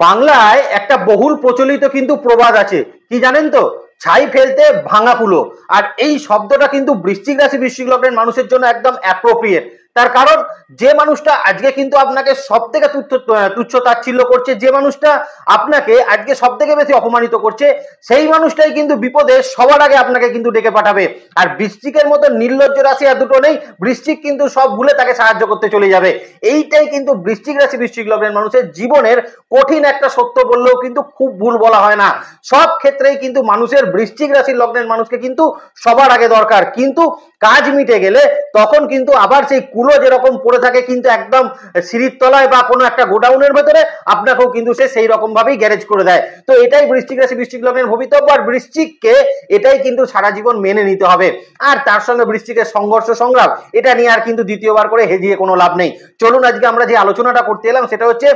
বাংলায় একটা বহুল প্রচলিত কিন্তু প্রবাদ আছে, কি জানেন তো? ছাই ফেলতে ভাঙা কুলো। আর এই শব্দটা কিন্তু বৃশ্চিক রাশি বৃশ্চিক লগ্নের মানুষের জন্য একদম অ্যাপ্রোপ্রিয়েট। তার কারণ যে মানুষটা আজকে কিন্তু আপনাকে সব থেকে তুচ্ছ তাচ্ছিল্য করছে, যে মানুষটা আপনাকে আজকে সব থেকে বেশি অপমানিত করছে, সেই মানুষটাই কিন্তু বিপদে সবার আগে আপনাকে কিন্তু ডেকে পাঠাবে। আর বৃশ্চিকের মতো নির্লজ্জ রাশি আর দুটো নেই, বৃশ্চিক কিন্তু সব ভুলে তাকে সাহায্য করতে চলে যাবে। এইটাই কিন্তু বৃশ্চিক রাশি বৃশ্চিক লগ্নের মানুষের জীবনের কঠিন একটা সত্য বললেও কিন্তু খুব ভুল বলা হয় না। সব ক্ষেত্রেই কিন্তু মানুষের বৃশ্চিক রাশির লগ্নের মানুষকে কিন্তু সবার আগে দরকার, কিন্তু কাজ মিটে গেলে তখন কিন্তু আবার সেই কুলো যেরকম পড়ে থাকে কিন্তু একদম সিঁড়ির তলায় বা কোনো একটা গোডাউনের ভেতরে, আপনাকেও কিন্তু সে সেই রকম ভাবেই গ্যারেজ করে দেয়। তো এটাই বৃশ্চিক রাশি বৃশ্চিক লগ্নের ভবিতব্য, আর বৃশ্চিককে এটাই কিন্তু সারা জীবন মেনে নিতে হবে। আর তার সঙ্গে বৃশ্চিকের সংঘর্ষ সংগ্রাম, এটা নিয়ে আর কিন্তু দ্বিতীয়বার করে হেজিয়ে কোনো লাভ নেই। চলুন আজকে আমরা যে আলোচনাটা করতে এলাম সেটা হচ্ছে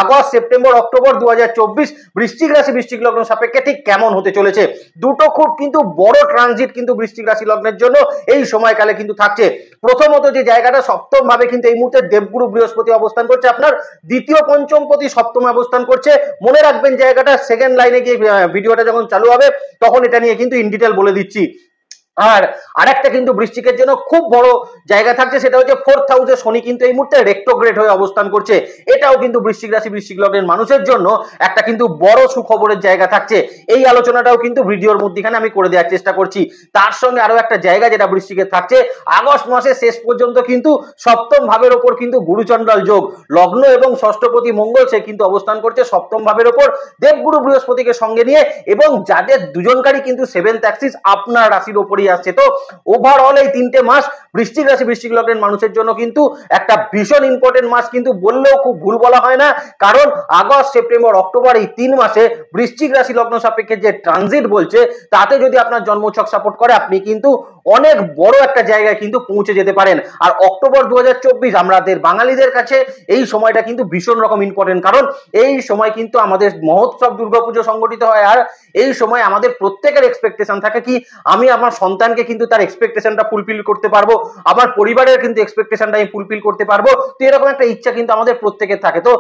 আগস্ট সেপ্টেম্বর অক্টোবর 2024 বৃশ্চিক রাশি বৃশ্চিক লগ্ন সাপেক্ষে ঠিক কেমন হতে চলেছে। দুটো খুব কিন্তু বড় ট্রানজিট কিন্তু বৃশ্চিক রাশি লগ্নের জন্য এই সময়কালে কিন্তু থাকছে। প্রথমত যে জায়গাটা সপ্তম ভাবে কিন্তু এই মুহূর্তে দেবগুরু বৃহস্পতি অবস্থান করছে, আপনার দ্বিতীয় পঞ্চমপতি সপ্তমে অবস্থান করছে। মনে রাখবেন জায়গাটা, সেকেন্ড লাইনে গিয়ে ভিডিওটা যখন চালু হবে তখন এটা নিয়ে কিন্তু ইন ডিটেল বলে দিচ্ছি। আর আরেকটা কিন্তু বৃশ্চিকের জন্য খুব বড় জায়গা থাকছে, সেটা হচ্ছে 4th হাউসে শনি কিন্তু এই মুহূর্তে রেট্রোগ্রেড হয়ে অবস্থান করছে। এটাও কিন্তু বৃশ্চিক রাশি বৃশ্চিক লগ্নের মানুষের জন্য একটা কিন্তু বড় সুখবরের জায়গা থাকছে। এই আলোচনাটাও কিন্তু ভিডিওর মধ্যখানে আমি করে দেওয়ার চেষ্টা করছি। তার সঙ্গে আরো একটা জায়গা যেটা বৃশ্চিকের থাকছে, আগস্ট মাসের শেষ পর্যন্ত কিন্তু সপ্তম ভাবের ওপর কিন্তু গুরুচণ্ডাল যোগ, লগ্ন এবং ষষ্ঠপতি মঙ্গল সে কিন্তু অবস্থান করছে সপ্তম ভাবের ওপর দেবগুরু বৃহস্পতিকে সঙ্গে নিয়ে, এবং যাদের দুজনকারই কিন্তু 7th অ্যাক্সিস আপনার রাশির ওপরই আসছে। তো ওভারঅল এই 3টে মাস বৃশ্চিক রাশি বৃশ্চিক লগ্নের মানুষের জন্য কিন্তু একটা ভীষণ ইম্পর্টেন্ট মাস কিন্তু বললেও খুব ভুল বলা হয় না। কারণ আগস্ট সেপ্টেম্বর অক্টোবর এই 3 মাসে বৃশ্চিক রাশি লগ্ন সাপেক্ষে যে ট্রানজিট বলছে, তাতে যদি আপনার জন্মছক সাপোর্ট করে আপনি কিন্তু অনেক বড় একটা জায়গায় কিন্তু পৌঁছে যেতে পারেন। আর অক্টোবর 2024 আমাদের বাঙালিদের কাছে এই সময়টা কিন্তু ভীষণ রকম ইম্পর্টেন্ট, কারণ এই সময় কিন্তু আমাদের মহোৎসব দুর্গাপুজো সংগঠিত হয়। আর এই সময় আমাদের প্রত্যেকের এক্সপেকটেশন থাকে কি, আমি আমার সন্তানকে কিন্তু তার এক্সপেকটেশনটা ফুলফিল করতে পারবো, আমার পরিবারের কিন্তু এক্সপেকটেশনটা আমি ফুলফিল করতে পারবো। তো এরকম একটা ইচ্ছা কিন্তু আমাদের প্রত্যেকের থাকে। তো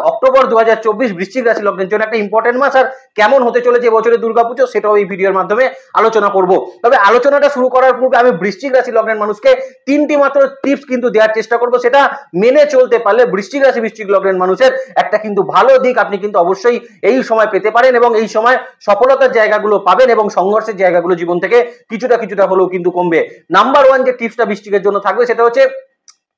অক্টোবর 2024 বৃশ্চিক রাশি লগ্নের জন্য একটা ইম্পর্টেন্ট মাস। আর কেমন হতে চলেছে এবছরের দুর্গাপুজো সেটাও এই ভিডিওর মাধ্যমে আলোচনা করব। তবে আলোচনাটা শুরু করার পূর্বে আমি বৃশ্চিক রাশি লগ্নের মানুষকে 3টি মাত্র টিপস কিন্তু দেওয়ার চেষ্টা করব, সেটা মেনে চলতে পারলে বৃশ্চিক রাশি বৃশ্চিক লগ্নের মানুষের একটা কিন্তু ভালো দিক আপনি কিন্তু অবশ্যই এই সময় পেতে পারেন, এবং এই সময় সফলতার জায়গাগুলো পাবেন এবং সংঘর্ষের জায়গাগুলো জীবন থেকে কিছুটা হলেও কিন্তু কমবে। নাম্বার 1 যে টিপসটা বৃশ্চিকের জন্য থাকবে সেটা হচ্ছে,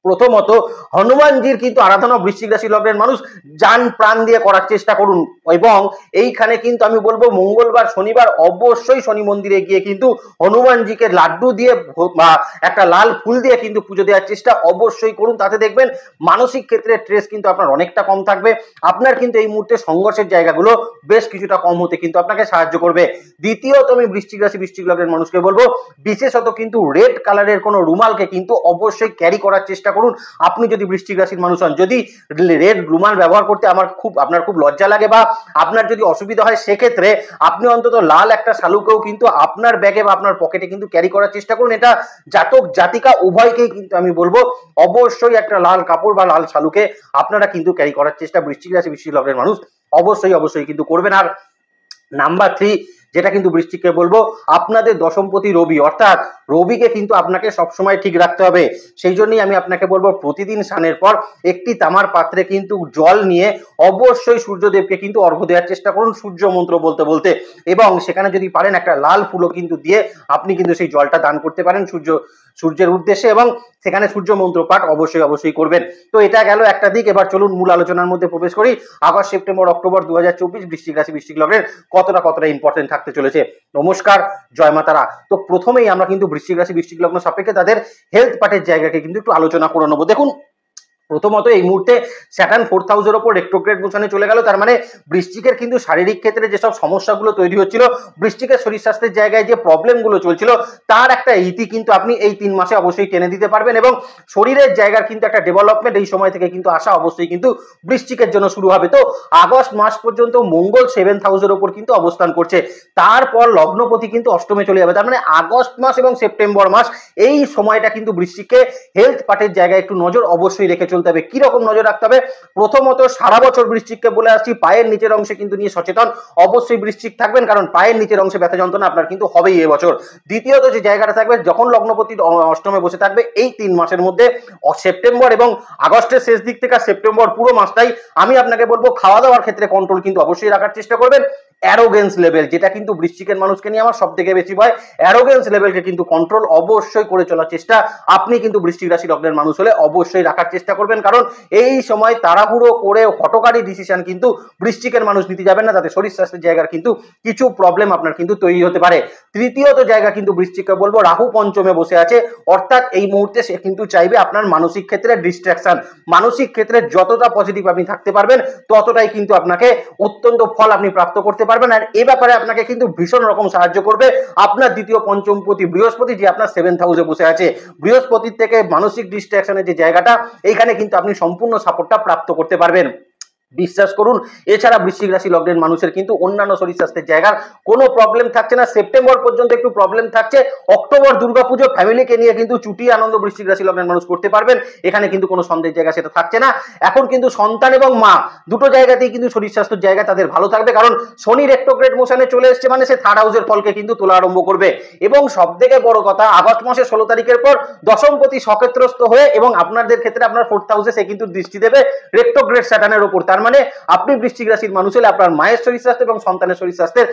প্রথমত হনুমানজির কিন্তু আরাধনা বৃশ্চিক রাশি লগ্নের মানুষ জান প্রাণ দিয়ে করার চেষ্টা করুন। এবং এইখানে কিন্তু আমি বলবো মঙ্গলবার শনিবার অবশ্যই শনি মন্দিরে গিয়ে কিন্তু হনুমানজিকে লাড্ডু দিয়ে বা একটা লাল ফুল দিয়ে কিন্তু পুজো দেওয়ার চেষ্টা অবশ্যই করুন। তাতে দেখবেন মানসিক ক্ষেত্রে স্ট্রেস কিন্তু আপনার অনেকটা কম থাকবে, আপনার কিন্তু এই মুহূর্তে সংঘর্ষের জায়গাগুলো বেশ কিছুটা কম হতে কিন্তু আপনাকে সাহায্য করবে। দ্বিতীয়ত আমি বৃশ্চিক রাশি বৃশ্চিক লগ্নের মানুষকে বলবো, বিশেষত কিন্তু রেড কালারের কোনো রুমালকে কিন্তু অবশ্যই ক্যারি করার চেষ্টা করুন। আপনি যদি বৃশ্চিক রাশির মানুষ হন, যদি রেড রুমাল ব্যবহার করতে আপনার খুব লজ্জা লাগে বা আপনার যদি অসুবিধা হয়, সেক্ষেত্রে আপনি অন্তত লাল একটা শালুকেও কিন্তু আপনার ব্যাগে বা আপনার পকেটে কিন্তু ক্যারি করার চেষ্টা করুন। এটা জাতক জাতিকা উভয়কেই কিন্তু আমি বলবো অবশ্যই একটা লাল কাপড় বা লাল শালুকে আপনারা কিন্তু ক্যারি করার চেষ্টা বৃশ্চিক রাশি বৃশ্চিক লগ্নের মানুষ অবশ্যই কিন্তু করবেন। আর নাম্বার 3 যেটা কিন্তু বৃশ্চিককে বলবো, আপনাদের দশমপতি রবি, অর্থাৎ রবিকে কিন্তু আপনাকে সবসময় ঠিক রাখতে হবে। সেই জন্যই আমি আপনাকে বলবো প্রতিদিন স্নানের পর একটি তামার পাত্রে কিন্তু জল নিয়ে অবশ্যই সূর্যদেবকে কিন্তু অর্ঘ্য দেওয়ার চেষ্টা করুন সূর্য মন্ত্র বলতে বলতে, এবং সেখানে যদি পারেন একটা লাল ফুলও কিন্তু দিয়ে আপনি কিন্তু সেই জলটা দান করতে পারেন সূর্যের উদ্দেশ্যে, এবং সেখানে সূর্য মন্ত্র পাঠ অবশ্যই করবেন। তো এটা গেল একটা দিক। এবার চলুন মূল আলোচনার মধ্যে প্রবেশ করি। আগস্ট সেপ্টেম্বর অক্টোবর 2024 বৃশ্চিক রাশি বৃশ্চিক লগ্নের কতটা ইম্পর্টেন্ট থাকতে চলেছে। নমস্কার, জয় মা তারা। তো প্রথমেই আমরা কিন্তু বৃশ্চিক রাশি বৃশ্চিক লগ্ন সাপেক্ষে তাদের হেলথ পার্টের জায়গাকে কিন্তু একটু আলোচনা করে নেবো। দেখুন, প্রথমত এই মুহূর্তে স্যাটার্ন 4th হাউসের ওপর রেট্রোগ্রেড মোশনে চলে গেল। তার মানে বৃশ্চিকের কিন্তু শারীরিক ক্ষেত্রে যেসব সমস্যাগুলো তৈরি হচ্ছিল, বৃশ্চিকের শরীর স্বাস্থ্যের জায়গায় যে প্রবলেমগুলো চলছিল, তার একটা ইতি কিন্তু আপনি এই 3 মাসে অবশ্যই টেনে দিতে পারবেন, এবং শরীরের জায়গার কিন্তু একটা ডেভেলপমেন্ট এই সময় থেকে কিন্তু আসা অবশ্যই কিন্তু বৃশ্চিকের জন্য শুরু হবে। তো আগস্ট মাস পর্যন্ত মঙ্গল 7th হাউসের ওপর কিন্তু অবস্থান করছে, তারপর লগ্নপতি কিন্তু অষ্টমে চলে যাবে। তার মানে আগস্ট মাস এবং সেপ্টেম্বর মাস এই সময়টা কিন্তু বৃশ্চিককে হেলথ পার্টের জায়গায় একটু নজর অবশ্যই রেখে চলতে হবে। কি রকম নজর রাখতে হবে? প্রথমত সারা বছর বৃশ্চিককে বলে আসছি পায়ের নিচের অংশে কিন্তু নিয়ে সচেতন অবশ্যই বৃশ্চিক থাকবেন, কারণ পায়ের নিচের অংশে ব্যথা যন্ত্রণা আপনার কিন্তু হবেই এবছর। দ্বিতীয়ত যে জায়গাটা থাকবে, যখন লগ্নপতি অষ্টমে বসে থাকবে এই 3 মাসের মধ্যে সেপ্টেম্বর এবং আগস্টের শেষ দিক থেকে সেপ্টেম্বর পুরো মাসটাই আমি আপনাকে বলবো খাওয়া দাওয়ার ক্ষেত্রে কন্ট্রোল কিন্তু অবশ্যই রাখার চেষ্টা করবেন। অ্যারোগেন্স লেভেল, যেটা কিন্তু বৃশ্চিকের মানুষকে নিয়ে আমার সব থেকে বেশি ভয়, অ্যারোগেন্স লেভেলকে কিন্তু কন্ট্রোল অবশ্যই করে চলার চেষ্টা আপনি কিন্তু বৃশ্চিক রাশি লগ্নের মানুষ হলে অবশ্যই রাখার চেষ্টা করবেন, কারণ এই সময় তাড়াহুড়ো করে হঠকারী ডিসিশন কিন্তু বৃশ্চিকের মানুষ নিতে যাবেন না, তাতে শরীর স্বাস্থ্যের জায়গার কিন্তু কিছু প্রবলেম আপনার কিন্তু তৈরি হতে পারে। তৃতীয়ত জায়গা কিন্তু বৃশ্চিককে বলবো, রাহু পঞ্চমে বসে আছে, অর্থাৎ এই মুহূর্তে সে কিন্তু চাইবে আপনার মানসিক ক্ষেত্রে ডিস্ট্রাকশন, মানসিক ক্ষেত্রে যতটা পজিটিভ আপনি থাকতে পারবেন ততটাই কিন্তু আপনাকে অত্যন্ত ফল আপনি প্রাপ্ত করতে পারবেন। আর এই ব্যাপারে আপনাকে কিন্তু ভীষণ রকম সাহায্য করবে আপনার দ্বিতীয় পঞ্চমপতি বৃহস্পতি, যে আপনার 7th হাউসে বসে আছে। বৃহস্পতির থেকে মানসিক ডিস্ট্রাকশনের যে জায়গাটা, এইখানে কিন্তু আপনি সম্পূর্ণ সাপোর্টটা প্রাপ্ত করতে পারবেন। বিশ্বাস করুন, এছাড়া বৃশ্চিক রাশি লগ্নের মানুষের কিন্তু অন্যান্য শরীর স্বাস্থ্যের জায়গার কোনো প্রবলেম থাকছে না। সেপ্টেম্বর পর্যন্ত একটু প্রবলেম থাকছে, অক্টোবর দুর্গাপুজো ফ্যামিলিকে নিয়ে কিন্তু ছুটি আনন্দ বৃশ্চিক রাশি লগ্নের মানুষ করতে পারবেন, এখানে কিন্তু কোনো সন্দেহের জায়গা সেটা থাকছে না। এখন কিন্তু সন্তান এবং মা দুটো জায়গাতেই কিন্তু শরীর স্বাস্থ্যের জায়গা তাদের ভালো থাকবে, কারণ শনি রেট্রোগ্রেড মোশনে চলে এসছে, মানে সে 3rd হাউসের ফলকে কিন্তু তোলা আরম্ভ করবে। এবং সব থেকে বড় কথা, আগস্ট মাসের 16 তারিখের পর দশমপতি সক্ষেত্রস্থ হয়ে এবং আপনাদের ক্ষেত্রে আপনার 4th হাউসে সে কিন্তু দৃষ্টি দেবে রেট্রোগ্রেড স্যাটার্নের উপর। তার মানে আপনি বৃশ্চিক রাশির মানুষ হলে আপনার মায়ের শরীর স্বাস্থ্য এবং সন্তানের শরীর স্বাস্থ্যের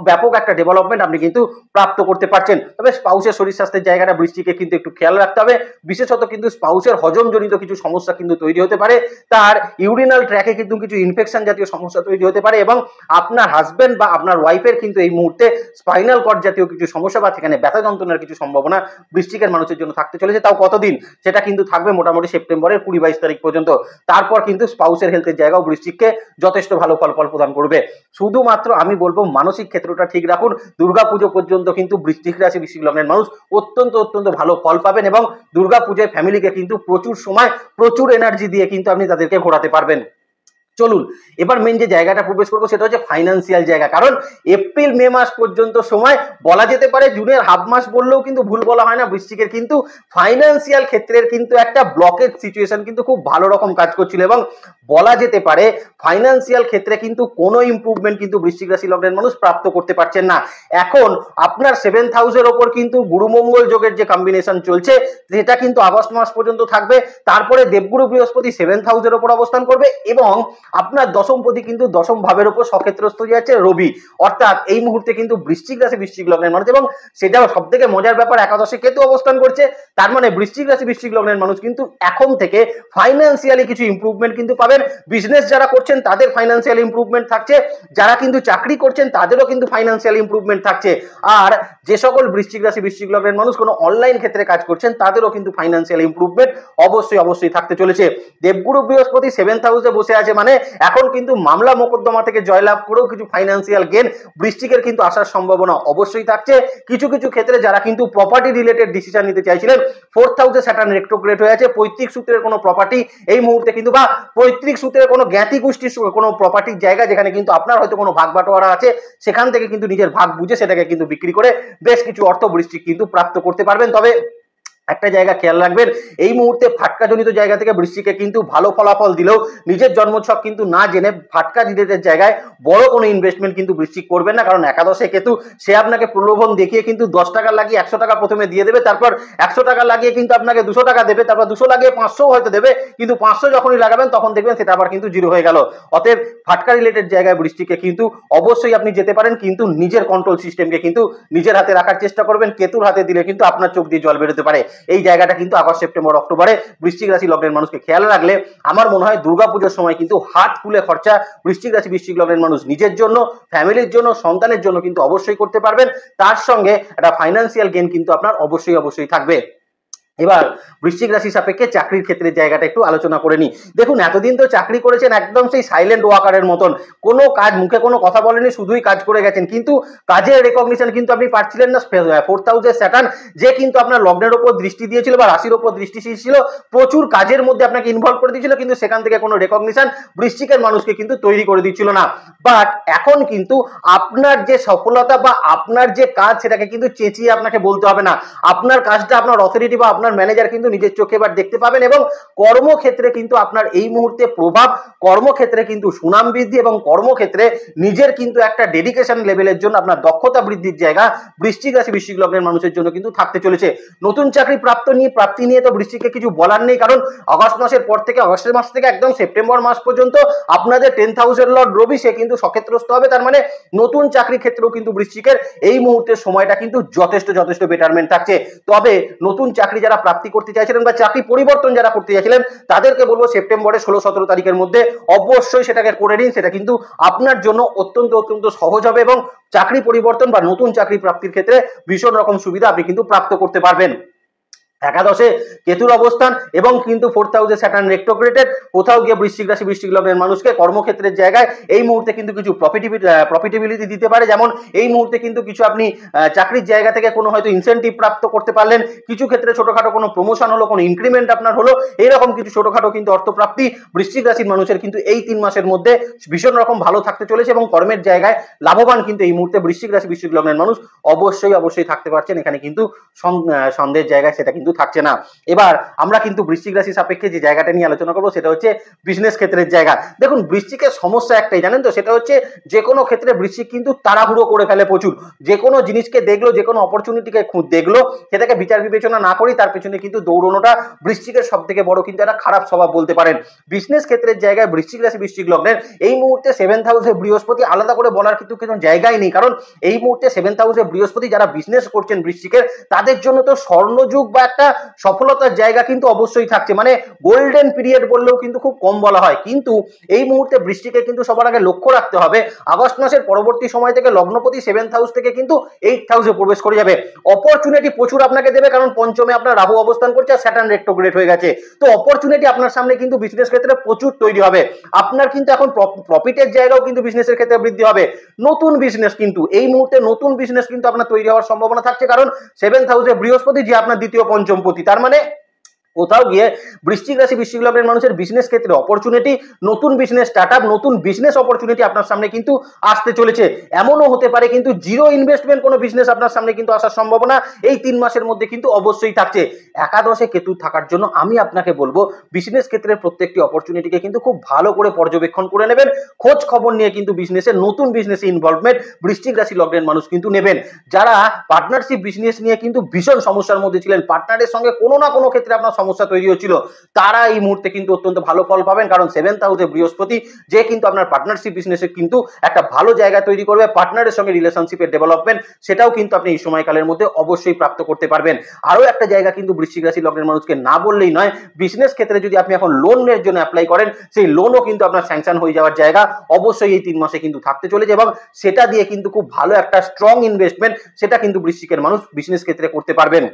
ব্যাপক একটা ডেভেলপমেন্ট আপনি কিন্তু প্রাপ্ত করতে পারছেন। তবে স্পাউসের শরীর স্বাস্থ্যের জায়গাটা বৃশ্চিকে কিন্তু একটু খেয়াল রাখতে হবে, বিশেষত কিন্তু স্পাউসের হজমজনিত কিছু সমস্যা কিন্তু তৈরি হতে পারে, তার ইউরিনাল ট্র্যাকে কিন্তু কিছু ইনফেকশন জাতীয় সমস্যা তৈরি হতে পারে, এবং আপনার হাজবেন্ড বা আপনার ওয়াইফের কিন্তু এই মুহূর্তে স্পাইনাল কর্ড জাতীয় কিছু সমস্যা বা সেখানে ব্যথা যন্ত্রণার কিছু সম্ভাবনা বৃশ্চিকের মানুষের জন্য থাকতে চলেছে। তাও কতদিন? সেটা কিন্তু থাকবে মোটামুটি সেপ্টেম্বরের 20-22 তারিখ পর্যন্ত। তারপর কিন্তু স্পাউসের হেলথের জায়গাও বৃশ্চিককে যথেষ্ট ভালো ফলাফল প্রদান করবে। শুধুমাত্র আমি বলবো মানসিক ক্ষেত্রটা ঠিক রাখুন, দুর্গাপুজো পর্যন্ত কিন্তু বৃশ্চিক রাশি বৃশ্চিক লগ্নের মানুষ অত্যন্ত ভালো ফল পাবেন, এবং দুর্গাপুজোয় ফ্যামিলিকে কিন্তু প্রচুর সময় প্রচুর এনার্জি দিয়ে কিন্তু আপনি তাদেরকে ঘোরাতে পারবেন। চলুন এবার মেন যে জায়গাটা প্রবেশ করবো সেটা হচ্ছে ফাইন্যান্সিয়াল জায়গা, কারণ এপ্রিল মে মাস পর্যন্ত সময় বলা যেতে পারে, জুনের হাফ মাস বললেও কিন্তু ভুল বলা হয় না, বৃশ্চিকের কিন্তু ফাইন্যান্সিয়াল ক্ষেত্রের কিন্তু একটা ব্লকেজ সিচুয়েশন কিন্তু খুব ভালো রকম কাজ করছিল, এবং বলা যেতে পারে ফাইন্যান্সিয়াল ক্ষেত্রে কিন্তু কোনো ইমপ্রুভমেন্ট কিন্তু বৃশ্চিক রাশি লগ্নের মানুষ প্রাপ্ত করতে পারছেন না। এখন আপনার 7th হাউসের ওপর কিন্তু গুরু মঙ্গল যোগের যে কম্বিনেশন চলছে সেটা কিন্তু আগস্ট মাস পর্যন্ত থাকবে, তারপরে দেবগুরু বৃহস্পতি 7th হাউসের ওপর অবস্থান করবে, এবং আপনার দশমপতি কিন্তু দশম ভাবের উপর সক্ষেত্রস্থ যাচ্ছে রবি, অর্থাৎ এই মুহূর্তে কিন্তু বৃশ্চিক রাশি বৃশ্চিক লগ্নের মানুষ, এবং সেটা সব থেকে মজার ব্যাপার একাদশে কেতু অবস্থান করছে, তার মানে বৃশ্চিক রাশি বৃশ্চিক লগ্নের মানুষ কিন্তু এখন থেকে ফাইন্যান্সিয়ালি কিছু ইমপ্রুভমেন্ট কিন্তু পাবেন। বিজনেস যারা করছেন তাদের ফাইন্যান্সিয়াল ইমপ্রুভমেন্ট থাকছে, যারা কিন্তু চাকরি করছেন তাদেরও কিন্তু ফাইন্যান্সিয়াল ইমপ্রুভমেন্ট থাকছে, আর যে সকল বৃশ্চিক রাশি বৃশ্চিক লগ্নের মানুষ কোনো অনলাইন ক্ষেত্রে কাজ করছেন তাদেরও কিন্তু ফাইন্যান্সিয়াল ইমপ্রুভমেন্ট অবশ্যই থাকতে চলেছে। দেবগুরু বৃহস্পতি 7th হাউসে বসে আছে, মানে এখন কিন্তু মামলা মোকদ্দমা থেকে জয়লাভ করেও কিছু ফাইন্যান্সিয়াল গেন বৃশ্চিকের কিন্তু আসার সম্ভাবনা অবশ্যই থাকছে। কিছু ক্ষেত্রে যারা কিন্তু প্রপার্টি রিলেটেড ডিসিশন নিতে চাইছিলেন, 4th হাউসে স্যাটার্ন রেট্রোগ্রেড হয়ে আছে, পৈতৃক সূত্রের কোনো প্রপার্টি এই মুহূর্তে কিন্তু, বা পৈতৃক সূত্রের কোনো জ্ঞাতি গোষ্ঠীর কোনো প্রপার্টির জায়গা যেখানে কিন্তু আপনার হয়তো কোনো ভাগ বাটোয়ারা আছে, সেখান থেকে কিন্তু নিজের ভাগ বুঝে সেটাকে কিন্তু বিক্রি করে বেশ কিছু অর্থ বৃশ্চিক কিন্তু প্রাপ্ত করতে পারবেন। তবে একটা জায়গা খেয়াল রাখবেন, এই মুহূর্তে ফাটকাজনিত জায়গা থেকে বৃশ্চিকে কিন্তু ভালো ফলাফল দিলেও নিজের জন্মছক কিন্তু না জেনে ফাটকা রিলেটেড জায়গায় বড় কোনো ইনভেস্টমেন্ট কিন্তু বৃশ্চিক করবেন না, কারণ একাদশে কেতু সে আপনাকে প্রলোভন দেখিয়ে কিন্তু 10 টাকা লাগিয়ে 100 টাকা প্রথমে দিয়ে দেবে, তারপর 100 টাকা লাগিয়ে কিন্তু আপনাকে 200 টাকা দেবে, তারপর 200 লাগিয়ে 500 হয়তো দেবে, কিন্তু 500 যখনই লাগাবেন তখন দেখবেন সেটা আবার কিন্তু জিরো হয়ে গেল। অতএব ফাটকা রিলেটেড জায়গায় বৃশ্চিকে কিন্তু অবশ্যই আপনি যেতে পারেন, কিন্তু নিজের কন্ট্রোল সিস্টেমকে কিন্তু নিজের হাতে রাখার চেষ্টা করবেন, কেতুর হাতে দিলে কিন্তু আপনার চোখ দিয়ে জল বেরোতে পারে। এই জায়গাটা কিন্তু আগস্ট সেপ্টেম্বর অক্টোবরে বৃশ্চিক রাশি লগ্নের মানুষকে খেয়াল রাখলে আমার মনে হয় দুর্গাপুজোর সময় কিন্তু হাত খুলে খরচা বৃশ্চিক রাশি বৃশ্চিক লগ্নের মানুষ নিজের জন্য, ফ্যামিলির জন্য, সন্তানের জন্য কিন্তু অবশ্যই করতে পারবেন। তার সঙ্গে একটা ফাইন্যান্সিয়াল গেইন কিন্তু আপনার অবশ্যই থাকবে। এবার বৃশ্চিক রাশি সাপেক্ষে চাকরির ক্ষেত্রে জায়গাটা একটু আলোচনা করে নি। দেখুন এতদিন তো চাকরি করেছেন একদম সেই সাইলেন্ট ওয়াকারের মতন, কোনো কাজ মুখে কোনো কথা বলেনি, শুধুই কাজ করে গেছেন, কিন্তু কাজের রেকগনিশন কিন্তু আপনি পাচ্ছিলেন না। 4th হাউসের স্যাটার্ন যে কিন্তু আপনার লগ্নের উপর দৃষ্টি দিয়েছিল বা রাশির উপর দৃষ্টি ছিল, প্রচুর কাজের মধ্যে আপনাকে ইনভলভ করে দিয়েছিল, কিন্তু সেখান থেকে কোনো রেকগনিশন বৃশ্চিকের মানুষকে কিন্তু তৈরি করে দিচ্ছিল না। বাট এখন কিন্তু আপনার যে সফলতা বা আপনার যে কাজ সেটাকে কিন্তু চেঁচিয়ে আপনাকে বলতে হবে না, আপনার কাজটা আপনার অথরিটি বা আপনার ম্যানেজার কিন্তু নিজের চোখে এবার দেখতে পাবেন এবং কর্মক্ষেত্রে কিন্তু আপনার এই মুহূর্তে প্রভাব, কর্মক্ষেত্রে কিন্তু সুনাম বৃদ্ধি এবং কর্মক্ষেত্রে নিজের কিন্তু একটা ডেডিকেশন লেভেলের জন্য আপনার দক্ষতা বৃদ্ধির জায়গা বৃশ্চিক রাশি বৃশ্চিক লগ্নের মানুষের জন্য কিন্তু থাকতে চলেছে। নতুন চাকরি প্রাপ্তি নিয়ে তো বৃশ্চিকে কিছু বলার নেই, কারণ আগস্ট মাসের পর থেকে, আগস্টের মাস থেকে একদম সেপ্টেম্বর মাস পর্যন্ত আপনাদের 10th হাউসের লর্ড রবি সে কিন্তু সক্ষেত্রস্থ হবে। তার মানে নতুন চাকরি ক্ষেত্রেও কিন্তু বৃশ্চিকের এই মুহূর্তের সময়টা কিন্তু যথেষ্ট বেটারমেন্ট থাকছে। তবে নতুন চাকরি যারা প্রাপ্তি করতে চাইছিলেন বা চাকরি পরিবর্তন যারা করতে চাইছিলেন তাদেরকে বলবো সেপ্টেম্বরের 16-17 তারিখের মধ্যে অবশ্যই সেটাকে করে নিন। সেটা কিন্তু আপনার জন্য অত্যন্ত সহজ হবে এবং চাকরি পরিবর্তন বা নতুন চাকরি প্রাপ্তির ক্ষেত্রে ভীষণ রকম সুবিধা আপনি কিন্তু প্রাপ্ত করতে পারবেন। একাদশে কেতুর অবস্থান এবং কিন্তু 4th হাউসে স্যাটার্ন রেট্রোগ্রেডেড, কোথাও গিয়ে বৃশ্চিক রাশি বৃশ্চিক লগ্নের মানুষকে কর্মক্ষেত্রের জায়গায় এই মুহূর্তে কিন্তু কিছু প্রফিটেবিলিটি দিতে পারে। যেমন এই মুহূর্তে কিন্তু কিছু আপনি চাকরির জায়গা থেকে কোনো হয়তো ইনসেন্টিভ প্রাপ্ত করতে পারলেন, কিছু ক্ষেত্রে ছোটখাটো কোনো প্রমোশন হলো, কোনো ইনক্রিমেন্ট আপনার হলো, এইরকম কিছু ছোটখাটো কিন্তু অর্থপ্রাপ্তি বৃশ্চিক রাশির মানুষের কিন্তু এই 3 মাসের মধ্যে ভীষণ রকম ভালো থাকতে চলেছে এবং কর্মের জায়গায় লাভবান কিন্তু এই মুহূর্তে বৃশ্চিক রাশি বৃশ্চিক লগ্নের মানুষ অবশ্যই থাকতে পারছেন। এখানে কিন্তু সন্দেহের জায়গায় সেটা কিন্তু থাকছে না। এবার আমরা কিন্তু বৃশ্চিক রাশি সাপেক্ষে যে জায়গাটা নিয়ে আলোচনা করবো সেটা হচ্ছে বিজনেস ক্ষেত্রের জায়গা। দেখুন বৃশ্চিকের সমস্যা একটাই জানেন তো, সেটা হচ্ছে যে কোনো ক্ষেত্রে বৃশ্চিক কিন্তু তাড়াহুড়ো করে ফেলে প্রচুর। যে কোনো জিনিসকে দেখলো, যে কোনো অপরচুনিটিকে দেখলো, সেটাকে বিচার বিবেচনা না করি তার পেছনে কিন্তু দৌড়নোটা বৃশ্চিকের সব থেকে বড় কিন্তু একটা খারাপ স্বভাব বলতে পারেন। বিজনেস ক্ষেত্রের জায়গায় বৃশ্চিক রাশি বৃশ্চিক লগ্নের এই মুহূর্তে 7th হাউসে বৃহস্পতি, আলাদা করে বলার কিন্তু কোনো জায়গায় নেই, কারণ এই মুহূর্তে 7th হাউসে বৃহস্পতি যারা বিজনেস করছেন বৃশ্চিকের তাদের জন্য তো স্বর্ণযুগ বা একটা সফলতার জায়গা কিন্তু অবশ্যই থাকছে, মানে গোল্ডেন পিরিয়ড বললেও কিন্তু খুব কম বলা হয়। কিন্তু এই মুহূর্তে বৃশ্চিকে কিন্তু সবার আগে লক্ষ্য রাখতে হবে আগস্ট মাসের পরবর্তী সময় থেকে লগ্নপতি 7th হাউস থেকে কিন্তু 8th হাউসে প্রবেশ করে যাবে। অপরচুনিটি প্রচুর আপনাকে দেবে, কারণ পঞ্চমে আপনার রাহু অবস্থান করছে আর স্যাটার্ন রেট্রোগ্রেড হয়ে গেছে। তো অপরচুনিটি আপনার সামনে কিন্তু বিজনেস ক্ষেত্রে প্রচুর তৈরি হবে। আপনার কিন্তু এখন প্রফিটের জায়গাও কিন্তু বিজনেসের ক্ষেত্রে বৃদ্ধি হবে। নতুন বিজনেস কিন্তু এই মুহূর্তে নতুন বিজনেস কিন্তু আপনার তৈরি হওয়ার সম্ভাবনা থাকছে, কারণ 7th হাউসে বৃহস্পতি যে আপনার দ্বিতীয় পঞ্চমপতি। তার মানে কোথাও গিয়ে বৃশ্চিক রাশি বৃশ্চিক লগ্নের মানুষের বিজনেস ক্ষেত্রে অপরচুনিটি, নতুন বিজনেস স্টার্টআপ, নতুন বিজনেস অপরচুনিটি আপনার সামনে কিন্তু আসতে চলেছে। এমনও হতে পারে কিন্তু জিরো ইনভেস্টমেন্ট কোনো বিজনেস আপনার সামনে কিন্তু আসার সম্ভাবনা এই 3 মাসের মধ্যে কিন্তু অবশ্যই থাকছে। একাদশে কেতু থাকার জন্য আমি আপনাকে বলবো বিজনেস ক্ষেত্রের প্রত্যেকটি অপরচুনিটিকে কিন্তু খুব ভালো করে পর্যবেক্ষণ করে নেবেন, খোঁজ খবর নিয়ে কিন্তু বিজনেসের নতুন বিজনেসে ইনভলভমেন্ট বৃশ্চিক রাশি লগ্নের মানুষ কিন্তু নেবেন। যারা পার্টনারশিপ বিজনেস নিয়ে কিন্তু ভীষণ সমস্যার মধ্যে ছিলেন, পার্টনারের সঙ্গে কোনো না কোনো ক্ষেত্রে আপনার সমস্যা তৈরি হচ্ছিল, তারা এই মুহূর্তে কিন্তু অত্যন্ত ভালো ফল পাবেন, কারণ 7th হাউসে বৃহস্পতি যে কিন্তু আপনার পার্টনারশিপ বিজনেসে কিন্তু একটা ভালো জায়গা তৈরি করবে। পার্টনারের সঙ্গে রিলেশনশিপের ডেভেলপমেন্ট সেটাও কিন্তু আপনি এই সময়কালের মধ্যে অবশ্যই প্রাপ্ত করতে পারবেন। আরো একটা জায়গা কিন্তু বৃশ্চিক রাশি লগ্নের মানুষকে না বললেই নয়, বিজনেস ক্ষেত্রে যদি আপনি এখন লোনের জন্য অ্যাপ্লাই করেন সেই লোনও কিন্তু আপনার স্যাংশন হয়ে যাওয়ার জায়গা অবশ্যই এই 3 মাসে কিন্তু থাকতে চলেছে এবং সেটা দিয়ে কিন্তু খুব ভালো একটা স্ট্রং ইনভেস্টমেন্ট সেটা কিন্তু বৃশ্চিকের মানুষ বিজনেস ক্ষেত্রে করতে পারবেন।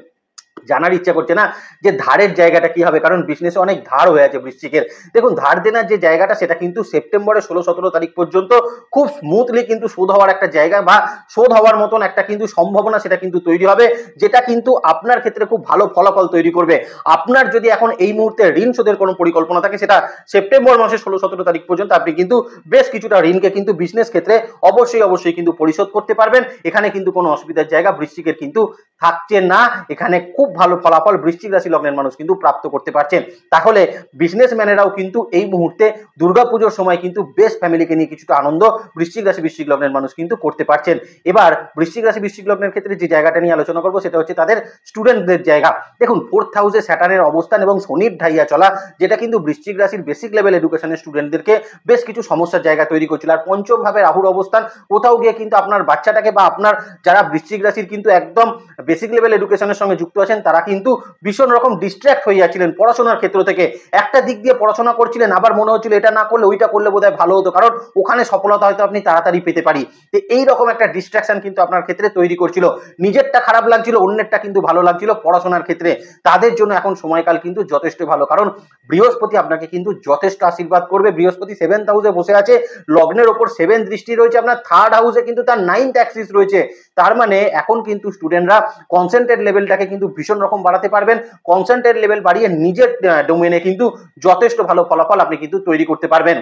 জানার ইচ্ছা করছে না যে ধারের জায়গাটা কি হবে, কারণ বিজনেসে অনেক ধার হয়ে আছে বৃশ্চিকের। দেখুন ধার দেনার যে জায়গাটা সেটা কিন্তু সেপ্টেম্বরের 16-17 তারিখ পর্যন্ত খুব স্মুথলি কিন্তু শোধ হওয়ার একটা জায়গা বা শোধ হওয়ার মতন একটা কিন্তু সম্ভাবনা সেটা কিন্তু তৈরি হবে, যেটা কিন্তু আপনার ক্ষেত্রে খুব ভালো ফলাফল তৈরি করবে। আপনার যদি এখন এই মুহূর্তে ঋণ শোধের কোনো পরিকল্পনা থাকে সেটা সেপ্টেম্বর মাসের 16-17 তারিখ পর্যন্ত আপনি কিন্তু বেশ কিছুটা ঋণকে কিন্তু বিজনেস ক্ষেত্রে অবশ্যই কিন্তু পরিশোধ করতে পারবেন। এখানে কিন্তু কোনো অসুবিধার জায়গা বৃশ্চিকের কিন্তু থাকছে না। এখানে খুব ভালো ফলাফল বৃশ্চিক রাশি লগ্নের মানুষ কিন্তু প্রাপ্ত করতে পারছেন। তাহলে বিজনেসম্যানেরাও কিন্তু এই মুহূর্তে দুর্গাপুজোর সময় কিন্তু বেশ ফ্যামিলিকে নিয়ে কিছুটা আনন্দ বৃশ্চিক রাশি বৃশ্চিক লগ্নের মানুষ কিন্তু করতে পারছেন। এবার বৃশ্চিক রাশি বৃশ্চিক লগ্নের ক্ষেত্রে যে জায়গাটা নিয়ে আলোচনা করবো সেটা হচ্ছে তাদের স্টুডেন্টদের জায়গা। দেখুন 4th হাউসে স্যাটার্নের অবস্থান এবং শনির ঢাইয়া চলা, যেটা কিন্তু বৃশ্চিক রাশির বেসিক লেভেল এডুকেশনের স্টুডেন্টদেরকে বেশ কিছু সমস্যার জায়গা তৈরি করছিল। আর পঞ্চম ভাবে রাহুর অবস্থান, কোথাও গিয়ে কিন্তু আপনার বাচ্চাটাকে বা আপনার যারা বৃশ্চিক রাশির কিন্তু একদম বেসিক লেভেল এডুকেশনের সঙ্গে যুক্ত আছেন তারা কিন্তু ভীষণ রকম ডিস্ট্র্যাক্ট হয়ে যাচ্ছিলেন পড়াশোনার ক্ষেত্র থেকে। একটা দিক দিয়ে পড়াশোনা করছিলেন, আবার মনে হচ্ছিল এটা না করলে ওইটা করলে বোধহয় ভালো হতো, কারণ ওখানে সফলতা হয়তো আপনি তাড়াতাড়ি পেতে পারি। তো এইরকম একটা ডিস্ট্রাকশন কিন্তু আপনার ক্ষেত্রে তৈরি করছিল, নিজেরটা খারাপ লাগছিল অন্যেরটা কিন্তু ভালো লাগছিল পড়াশোনার ক্ষেত্রে। তাদের জন্য এখন সময়কাল কিন্তু যথেষ্ট ভালো, কারণ বৃহস্পতি আপনাকে কিন্তু যথেষ্ট আশীর্বাদ করবে। বৃহস্পতি 7th হাউসে বসে আছে, লগ্নের ওপর 7 দৃষ্টি রয়েছে, আপনার 3rd হাউসে কিন্তু তার 9th অ্যাক্সিস রয়েছে। তার মানে এখন কিন্তু স্টুডেন্টরা কনসেন্ট্রেট লেভেলটাকে কিন্তু ভীষণ রকম বাড়াতে পারবেন। কনসেন্ট্রেট লেভেল বাড়িয়ে নিজের ডোমেনে কিন্তু যথেষ্ট ভালো ফলাফল আপনি কিন্তু তৈরি করতে পারবেন।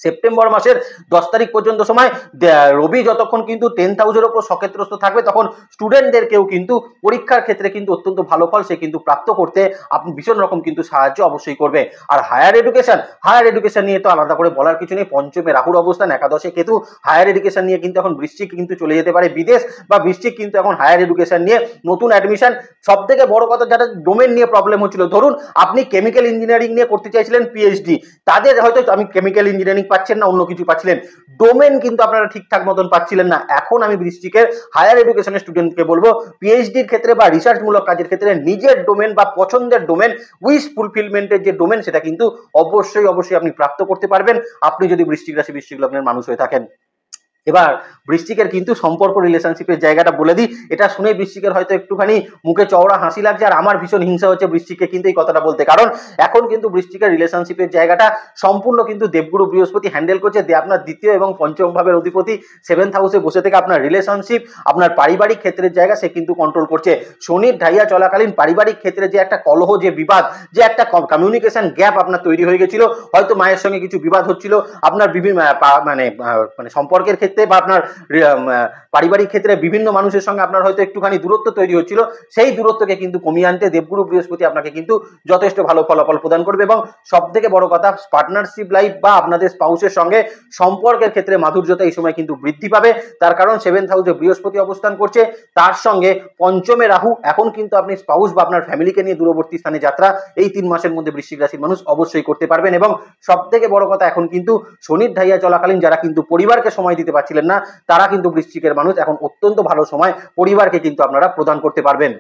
সেপ্টেম্বর মাসের 10 তারিখ পর্যন্ত সময় রবি যতক্ষণ কিন্তু 10th হাউসের ওপর সক্ষেত্রস্থ থাকবে, তখন স্টুডেন্টদেরকেও কিন্তু পরীক্ষার ক্ষেত্রে কিন্তু অত্যন্ত ভালো ফল সে কিন্তু প্রাপ্ত করতে আপনি ভীষণ রকম কিন্তু সাহায্য অবশ্যই করবে। আর হায়ার এডুকেশন নিয়ে তো আলাদা করে বলার কিছু নেই। পঞ্চমে রাহুর অবস্থান, একাদশে কেতু, হায়ার এডুকেশন নিয়ে কিন্তু এখন বৃশ্চিক কিন্তু চলে যেতে পারে বিদেশ, বা বৃশ্চিক কিন্তু এখন হায়ার এডুকেশন নিয়ে নতুন অ্যাডমিশন। সব থেকে বড় কথা, যারা ডোমেন নিয়ে প্রবলেম হচ্ছিল, ধরুন আপনি কেমিক্যাল ইঞ্জিনিয়ারিং নিয়ে করতে চাইছিলেন পিএইচডি, তাদের হয়তো আমি কেমিক্যাল ইঞ্জিনিয়ারিং পাচ্ছেন না, অন্য কিছু পাচ্ছিলেন, ডোমেন কিন্তু আপনারা ঠিকঠাক মতন পাচ্ছিলেন না। এখন আমি বৃশ্চিকের হায়ার এডুকেশনের স্টুডেন্টকে বলবো, পিএইচডির ক্ষেত্রে বা রিসার্চমূলক কাজের ক্ষেত্রে নিজের ডোমেন বা পছন্দের ডোমেন, উইশ ফুলফিলমেন্টের যে ডোমেন, সেটা কিন্তু অবশ্যই আপনি প্রাপ্ত করতে পারবেন, আপনি যদি বৃশ্চিক রাশি বৃশ্চিক লগ্নের মানুষ হয়ে থাকেন। এবার বৃশ্চিকের কিন্তু সম্পর্ক রিলেশনশিপের জায়গাটা বলে দিই। এটা শুনে বৃশ্চিকের হয়তো একটুখানি মুখে চওড়া হাসি লাগছে, আর আমার ভীষণ হিংসা হচ্ছে বৃশ্চিককে কিন্তু এই কথাটা বলতে, কারণ এখন কিন্তু বৃশ্চিকের রিলেশনশিপের জায়গাটা সম্পূর্ণ কিন্তু দেবগুরু বৃহস্পতি হ্যান্ডেল করছে। আপনার দ্বিতীয় এবং পঞ্চম ভাবের অধিপতি 7th হাউসে বসে থেকে আপনার রিলেশনশিপ, আপনার পারিবারিক ক্ষেত্রের জায়গা সে কিন্তু কন্ট্রোল করছে। শনির ঢাইয়া চলাকালীন পারিবারিক ক্ষেত্রে যে একটা কলহ, যে বিবাদ, যে একটা কমিউনিকেশন গ্যাপ আপনার তৈরি হয়ে গেছিল, হয়তো মায়ের সঙ্গে কিছু বিবাদ হচ্ছিল, আপনার বিভিন্ন মানে সম্পর্কের ক্ষেত্রে বা আপনার পারিবারিক ক্ষেত্রে বিভিন্ন মানুষের সঙ্গে আপনার হয়তো একটুখানি দূরত্ব তৈরি হচ্ছিল, সেই দূরত্বকে কিন্তু কমিয়ে আনতে দেবগুরু বৃহস্পতি আপনাকে কিন্তু যথেষ্ট ভালো ফলাফল প্রদান করবে। এবং সব থেকে বড় কথা, পার্টনারশিপ লাইফ বা আপনাদের স্পাউসের সঙ্গে সম্পর্কের ক্ষেত্রে মাধুর্যতা এই সময় কিন্তু বৃদ্ধি পাবে। তার কারণ 7th হাউসে বৃহস্পতি অবস্থান করছে, তার সঙ্গে পঞ্চমে রাহু। এখন কিন্তু আপনি স্পাউস বা আপনার ফ্যামিলিকে নিয়ে দূরবর্তী স্থানে যাত্রা এই 3 মাসের মধ্যে বৃশ্চিক রাশির মানুষ অবশ্যই করতে পারবেন। এবং সব থেকে বড় কথা, এখন কিন্তু শনির ঢাইয়া চলাকালীন যারা কিন্তু পরিবারকে সময় দিতে পারছিলেন না, তারা কিন্তু বৃশ্চিকের মানুষ এখন অত্যন্ত ভালো সময় পরিবারকে কিন্তু আপনারা প্রদান করতে পারবেন।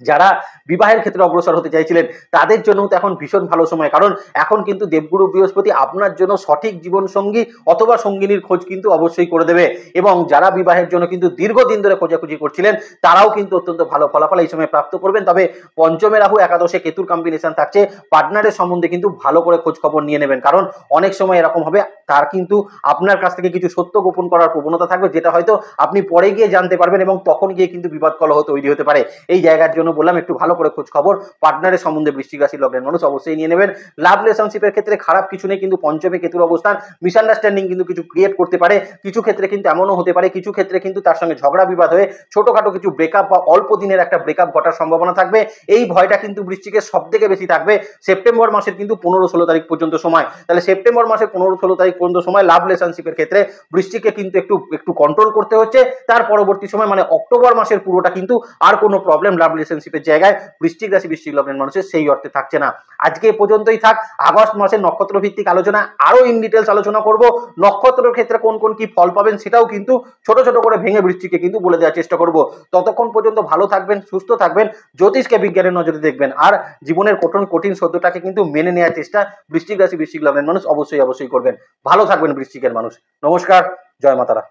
যারা বিবাহের ক্ষেত্রে অগ্রসর হতে চাইছিলেন, তাদের জন্য তো এখন ভীষণ ভালো সময়, কারণ এখন কিন্তু দেবগুরু বৃহস্পতি আপনার জন্য সঠিক জীবন সঙ্গী অথবা সঙ্গিনীর খোঁজ কিন্তু অবশ্যই করে দেবে। এবং যারা বিবাহের জন্য কিন্তু দীর্ঘদিন ধরে খোঁজাখুঁজি করছিলেন, তারাও কিন্তু অত্যন্ত ভালো ফলাফল এই সময় প্রাপ্ত করবেন। তবে পঞ্চমে রাহু, একাদশে কেতুর কম্বিনেশন থাকছে, পার্টনারের সম্বন্ধে কিন্তু ভালো করে খোঁজ খবর নিয়ে নেবেন, কারণ অনেক সময় এরকম হবে তার কিন্তু আপনার কাছ থেকে কিছু সত্য গোপন করার প্রবণতা থাকবে, যেটা হয়তো আপনি পরে গিয়ে জানতে পারবেন, এবং তখন গিয়ে কিন্তু বিবাদ কলহ তৈরি হতে পারে। এই জায়গার জন্য বললাম, একটু ভালো করে খোঁজ খবর পার্টনারের সম্বন্ধে বৃশ্চিক রাশি লগ্নের মানুষ অবশ্যই নিয়ে নেবেন। লাভ রিলেশনশিপের ক্ষেত্রে খারাপ কিছু নেই, কিন্তু পঞ্চমে কেতুর অবস্থান মিসআন্ডারস্ট্যান্ডিং কিন্তু কিছু ক্রিয়েট করতে পারে। কিছু ক্ষেত্রে কিন্তু এমনও হতে পারে, কিছু ক্ষেত্রে কিন্তু তার সঙ্গে ঝগড়া বিবাদ হয়ে ছোটখাটো কিছু ব্রেকআপ বা অল্প দিনের একটা ব্রেকআপ ঘটার সম্ভাবনা থাকবে। এই ভয়টা কিন্তু বৃশ্চিকের সব থেকে বেশি থাকবে সেপ্টেম্বর মাসের কিন্তু 15-16 তারিখ পর্যন্ত সময়। তাহলে সেপ্টেম্বর মাসের 15-16 তারিখ পর্যন্ত সময় লাভ রিলেশনশিপের ক্ষেত্রে বৃশ্চিককে কিন্তু একটু কন্ট্রোল করতে হচ্ছে। তার পরবর্তী সময় মানে অক্টোবর মাসের পুরোটা কিন্তু আর কোনো প্রবলেম লাভ রিলেশনশিপের জায়গায় বৃশ্চিক রাশি বৃশ্চিক লগ্নের মানুষের সেই অর্থে থাকছে না। আজকে এ পর্যন্তই থাক। আগস্ট মাসের নক্ষত্র ভিত্তিক আলোচনা আরো ইন ডিটেলস আলোচনা করব। নক্ষত্রের ক্ষেত্রে কোন কোন কি ফল পাবেন সেটাও কিন্তু ছোট ছোট করে ভেঙে বৃশ্চিককে কিন্তু বলে দেওয়ার চেষ্টা করব। ততক্ষণ পর্যন্ত ভালো থাকবেন, সুস্থ থাকবেন, জ্যোতিষকে বিজ্ঞানের নজরে দেখবেন, আর জীবনের কঠিন সত্যটাকে কিন্তু মেনে নেওয়ার চেষ্টা বৃশ্চিক রাশি বৃশ্চিক লগ্নের মানুষ অবশ্যই করবেন। ভালো থাকবেন বৃশ্চিকের মানুষ। নমস্কার, জয় মাতারা।